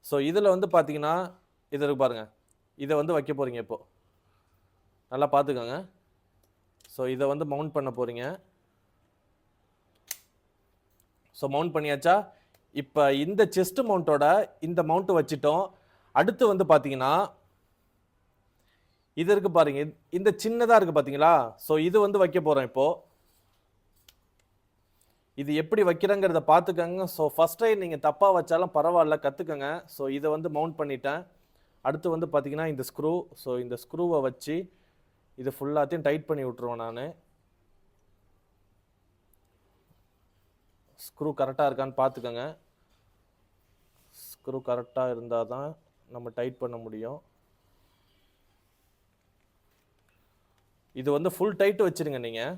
So இதில் வந்து பார்த்தீங்கன்னா இது இருக்கு பாருங்க, இதை வந்து வைக்க போகிறீங்க இப்போது. நல்லா பார்த்துக்கோங்க. ஸோ இதை வந்து மவுண்ட் பண்ண போகிறீங்க. ஸோ மவுண்ட் பண்ணியாச்சா? இப்போ இந்த செஸ்ட் மவுண்ட்டோட இந்த மவுண்ட்டு வச்சுட்டோம். அடுத்து வந்து பார்த்தீங்கன்னா இது இருக்கு பாருங்க, இந்த சின்னதாக இருக்குது பார்த்தீங்களா? ஸோ இது வந்து வைக்க போகிறோம் இப்போது. இது எப்படி வைக்கிறேங்கிறத பார்த்துக்கங்க. ஸோ ஃபஸ்ட் டைம் நீங்கள் தப்பாக வச்சாலும் பரவாயில்ல, கற்றுக்கங்க. ஸோ இதை வந்து மவுண்ட் பண்ணிட்டேன். அடுத்து வந்து பார்த்தீங்கன்னா இந்த ஸ்க்ரூ. ஸோ இந்த ஸ்க்ரூவை வச்சு இது ஃபுல்லாத்தையும் டைட் பண்ணி விட்ருவேன் நான். ஸ்க்ரூ கரெக்டாக இருக்கான்னு பார்த்துக்கோங்க. ஸ்க்ரூ கரெக்டாக இருந்தால் தான் நம்ம டைட் பண்ண முடியும். இது வந்து ஃபுல் டைட் வச்சுருங்க நீங்கள்.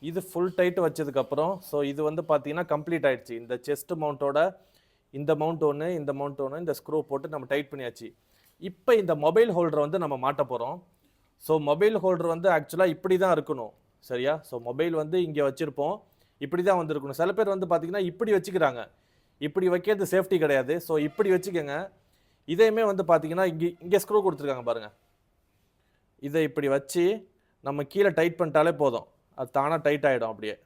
இது ஃபுல் டைட் வச்சதுக்கப்புறம் ஸோ இது வந்து பார்த்தீங்கன்னா கம்ப்ளீட் ஆகிடுச்சு. இந்த செஸ்ட் மவுண்ட்டோட இந்த மவுண்ட் ஒன்று, இந்த மவுண்ட் ஒன்று, இந்த ஸ்க்ரூ போட்டு நம்ம டைட் பண்ணியாச்சு. இப்போ இந்த மொபைல் ஹோல்டரை வந்து நம்ம மாட்ட போகிறோம். ஸோ மொபைல் ஹோல்டர் வந்து ஆக்சுவலாக இப்படி தான் இருக்கணும், சரியா? ஸோ மொபைல் வந்து இங்கே வச்சுருப்போம், இப்படி தான் வந்துருக்கணும். சில பேர் வந்து பார்த்தீங்கன்னா இப்படி வச்சுக்கிறாங்க. இப்படி வைக்கிறது சேஃப்டி கிடையாது. ஸோ இப்படி வச்சுக்கோங்க. இதையுமே வந்து பார்த்தீங்கன்னா இங்கே ஸ்க்ரூ கொடுத்துருக்காங்க பாருங்கள். இதை இப்படி வச்சு நம்ம கீழே டைட் பண்ணிட்டாலே போதும், அது தானாக டைட் ஆகிடும் அப்படியே.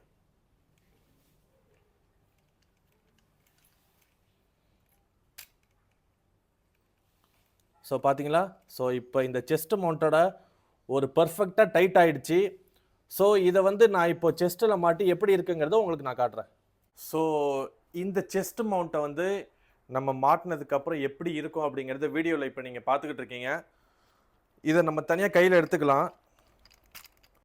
ஸோ பார்த்தீங்களா? ஸோ இப்போ இந்த செஸ்ட் மவுண்டோட ஒரு பர்ஃபெக்டாக டைட் ஆகிடுச்சு. ஸோ இதை வந்து நான் இப்போ செஸ்ட்டில் மாட்டி எப்படி இருக்குங்கிறத உங்களுக்கு நான் காட்டுறேன். ஸோ இந்த செஸ்ட் மவுண்ட்டை வந்து நம்ம மாட்டினதுக்கப்புறம் எப்படி இருக்கும் அப்படிங்கிறத வீடியோவில் இப்போ நீங்கள் பார்த்துக்கிட்டு இருக்கீங்க. இதை நம்ம தனியாக கையில் எடுத்துக்கலாம்.